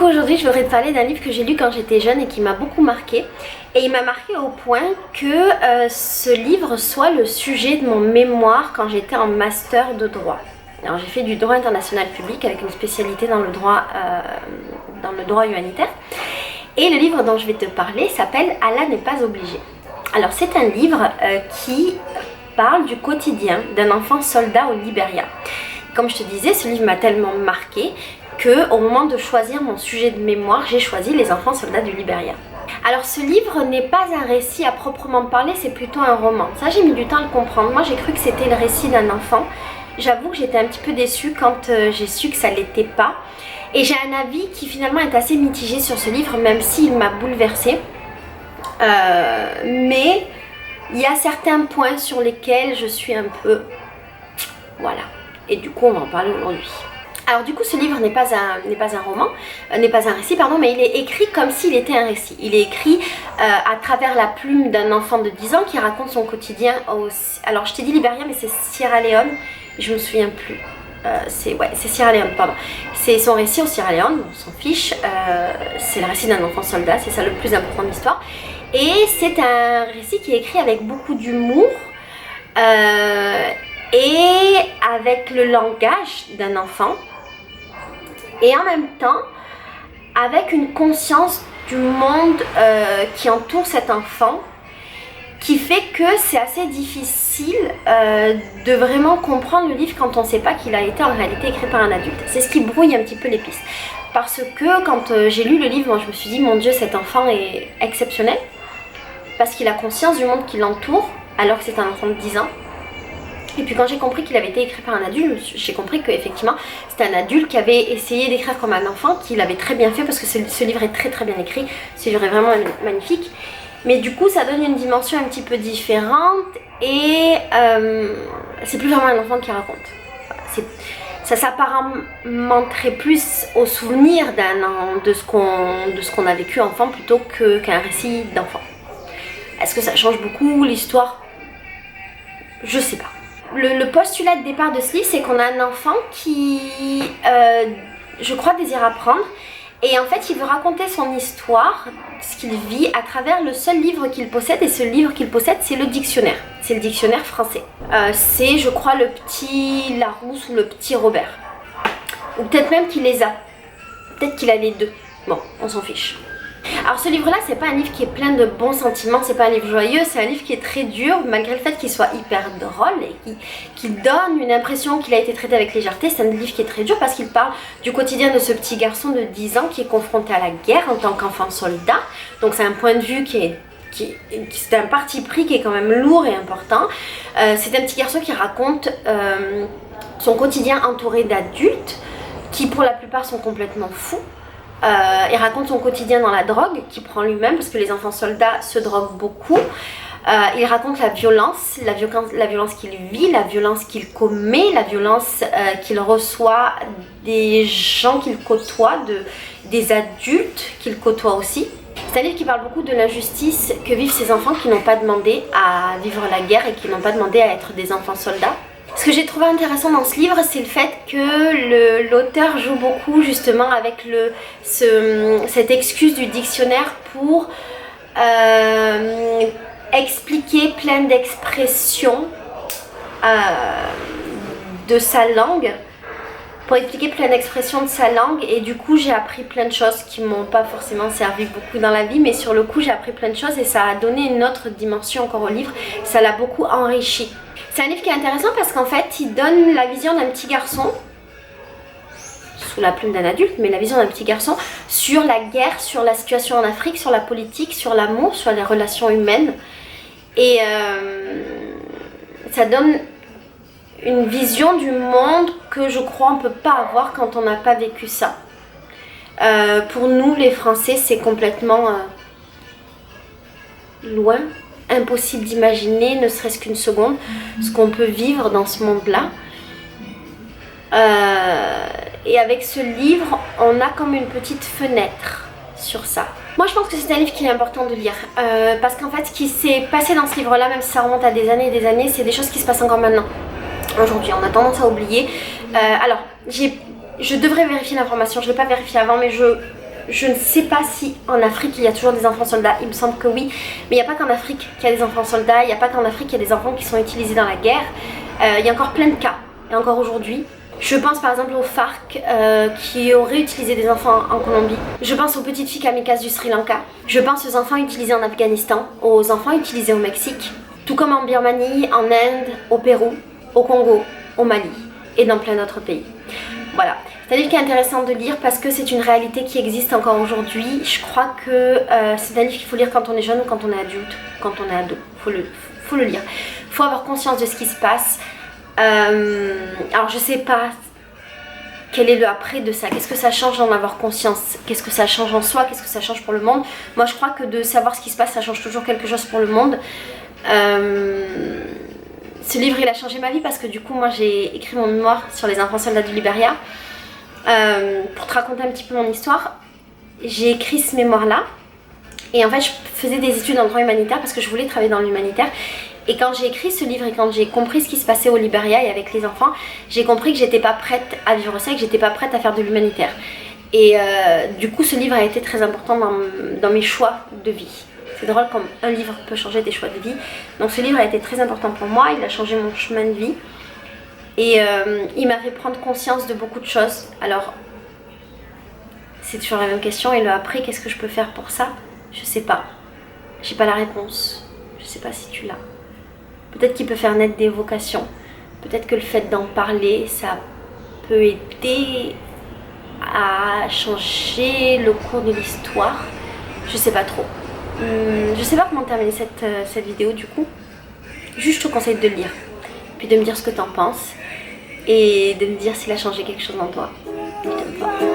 coup aujourd'hui je voudrais te parler d'un livre que j'ai lu quand j'étais jeune et qui m'a beaucoup marqué. Et il m'a marqué au point que ce livre soit le sujet de mon mémoire quand j'étais en master de droit. Alors j'ai fait du droit international public avec une spécialité dans le droit humanitaire. Et le livre dont je vais te parler s'appelle Allah n'est pas obligé. Alors c'est un livre qui parle du quotidien d'un enfant soldat au Libéria. Comme je te disais, ce livre m'a tellement marqué qu'au moment de choisir mon sujet de mémoire, j'ai choisi les enfants soldats du Libéria. Alors ce livre n'est pas un récit à proprement parler, c'est plutôt un roman. Ça j'ai mis du temps à le comprendre. Moi j'ai cru que c'était le récit d'un enfant. J'avoue que j'étais un petit peu déçue quand j'ai su que ça ne l'était pas. Et j'ai un avis qui finalement est assez mitigé sur ce livre, même s'il m'a bouleversée. Mais il y a certains points sur lesquels je suis un peu... Voilà. Et du coup on va en parler aujourd'hui. Alors du coup ce livre n'est pas un roman, n'est pas un récit pardon, mais il est écrit comme s'il était un récit. Il est écrit à travers la plume d'un enfant de 10 ans qui raconte son quotidien au... Alors je t'ai dit Libéria mais c'est Sierra Leone, je me souviens plus. C'est Sierra Leone, pardon. C'est son récit au Sierra Leone, on s'en fiche. C'est le récit d'un enfant soldat, c'est ça le plus important de l'histoire. Et c'est un récit qui est écrit avec beaucoup d'humour et avec le langage d'un enfant. Et en même temps, avec une conscience du monde qui entoure cet enfant, qui fait que c'est assez difficile de vraiment comprendre le livre quand on ne sait pas qu'il a été en réalité écrit par un adulte. C'est ce qui brouille un petit peu les pistes. Parce que quand j'ai lu le livre, moi, je me suis dit, mon Dieu, cet enfant est exceptionnel. Parce qu'il a conscience du monde qui l'entoure, alors que c'est un enfant de 10 ans. Et puis quand j'ai compris qu'il avait été écrit par un adulte, j'ai compris qu'effectivement c'était un adulte qui avait essayé d'écrire comme un enfant, qu'il avait très bien fait parce que ce livre est très très bien écrit, ce livre est vraiment magnifique. Mais du coup ça donne une dimension un petit peu différente et c'est plus vraiment un enfant qui raconte. Ça s'apparenterait plus au souvenir de ce qu'on a vécu enfant plutôt qu'un récit d'enfant. Est-ce que ça change beaucoup l'histoire? Je sais pas. Le postulat de départ de ce livre, c'est qu'on a un enfant qui, je crois, désire apprendre. Et en fait, il veut raconter son histoire, ce qu'il vit, à travers le seul livre qu'il possède. Et ce livre qu'il possède, c'est le dictionnaire. C'est le dictionnaire français. C'est, je crois, le petit Larousse ou le petit Robert. Ou peut-être même qu'il les a. Peut-être qu'il a les deux. Bon, on s'en fiche. Alors ce livre-là, c'est pas un livre qui est plein de bons sentiments, c'est pas un livre joyeux, c'est un livre qui est très dur, malgré le fait qu'il soit hyper drôle et qui donne une impression qu'il a été traité avec légèreté. C'est un livre qui est très dur parce qu'il parle du quotidien de ce petit garçon de 10 ans qui est confronté à la guerre en tant qu'enfant soldat. Donc c'est un point de vue c'est un parti pris qui est quand même lourd et important. C'est un petit garçon qui raconte son quotidien entouré d'adultes qui pour la plupart sont complètement fous. Il raconte son quotidien dans la drogue qu'il prend lui-même parce que les enfants soldats se droguent beaucoup. Il raconte la violence qu'il vit, la violence qu'il commet, la violence qu'il reçoit des gens qu'il côtoie, des adultes qu'il côtoie aussi. C'est un livre qui parle beaucoup de l'injustice que vivent ces enfants qui n'ont pas demandé à vivre la guerre et qui n'ont pas demandé à être des enfants soldats. Ce que j'ai trouvé intéressant dans ce livre, c'est le fait que l'auteur joue beaucoup justement avec cette excuse du dictionnaire pour expliquer plein d'expressions de sa langue. Pour expliquer plein d'expressions de sa langue et du coup j'ai appris plein de choses qui m'ont pas forcément servi beaucoup dans la vie, mais sur le coup j'ai appris plein de choses et ça a donné une autre dimension encore au livre, ça l'a beaucoup enrichi. C'est un livre qui est intéressant parce qu'en fait il donne la vision d'un petit garçon, sous la plume d'un adulte, mais la vision d'un petit garçon sur la guerre, sur la situation en Afrique, sur la politique, sur l'amour, sur les relations humaines. Et ça donne une vision du monde que je crois on ne peut pas avoir quand on n'a pas vécu ça. Pour nous les Français c'est complètement loin, impossible d'imaginer ne serait-ce qu'une seconde ce qu'on peut vivre dans ce monde-là. Et avec ce livre on a comme une petite fenêtre sur ça. Moi je pense que c'est un livre qu'il est important de lire parce qu'en fait ce qui s'est passé dans ce livre-là, même si ça remonte à des années et des années, c'est des choses qui se passent encore maintenant. Aujourd'hui, on a tendance à oublier. Alors, je devrais vérifier l'information, je ne l'ai pas vérifié avant, mais je ne sais pas si en Afrique il y a toujours des enfants soldats, il me semble que oui, mais il n'y a pas qu'en Afrique qu'il y a des enfants soldats, il n'y a pas qu'en Afrique qu'il y a des enfants qui sont utilisés dans la guerre. Il y a encore plein de cas, et encore aujourd'hui. Je pense par exemple aux FARC qui auraient utilisé des enfants en Colombie. Je pense aux petites filles kamikazes du Sri Lanka. Je pense aux enfants utilisés en Afghanistan, aux enfants utilisés au Mexique. Tout comme en Birmanie, en Inde, au Pérou, au Congo, au Mali et dans plein d'autres pays. Voilà, c'est un livre qui est intéressant de lire parce que c'est une réalité qui existe encore aujourd'hui. Je crois que c'est un livre qu'il faut lire quand on est jeune ou quand on est adulte, quand on est ado. Faut le lire. Il faut avoir conscience de ce qui se passe. Alors je sais pas quel est le après de ça, qu'est-ce que ça change d'en avoir conscience, qu'est-ce que ça change en soi, qu'est-ce que ça change pour le monde. Moi je crois que de savoir ce qui se passe, ça change toujours quelque chose pour le monde. Ce livre il a changé ma vie parce que du coup moi j'ai écrit mon mémoire sur les enfants soldats du Liberia. Pour te raconter un petit peu mon histoire, j'ai écrit ce mémoire là et en fait je faisais des études en droit humanitaire parce que je voulais travailler dans l'humanitaire. Et quand j'ai écrit ce livre et quand j'ai compris ce qui se passait au Liberia et avec les enfants, j'ai compris que j'étais pas prête à vivre ça et que j'étais pas prête à faire de l'humanitaire. Et du coup ce livre a été très important dans mes choix de vie. C'est drôle comme un livre peut changer tes choix de vie. Donc ce livre a été très important pour moi, il a changé mon chemin de vie. Et il m'a fait prendre conscience de beaucoup de choses. Alors, c'est toujours la même question, et le après, qu'est-ce que je peux faire pour ça? Je sais pas. J'ai pas la réponse. Je sais pas si tu l'as. Peut-être qu'il peut faire naître des vocations. Peut-être que le fait d'en parler, ça peut aider à changer le cours de l'histoire. Je sais pas trop. Je sais pas comment terminer cette vidéo du coup. Juste je te conseille de le lire. Puis de me dire ce que t'en penses. Et de me dire s'il a changé quelque chose en toi. Je t'aime pas.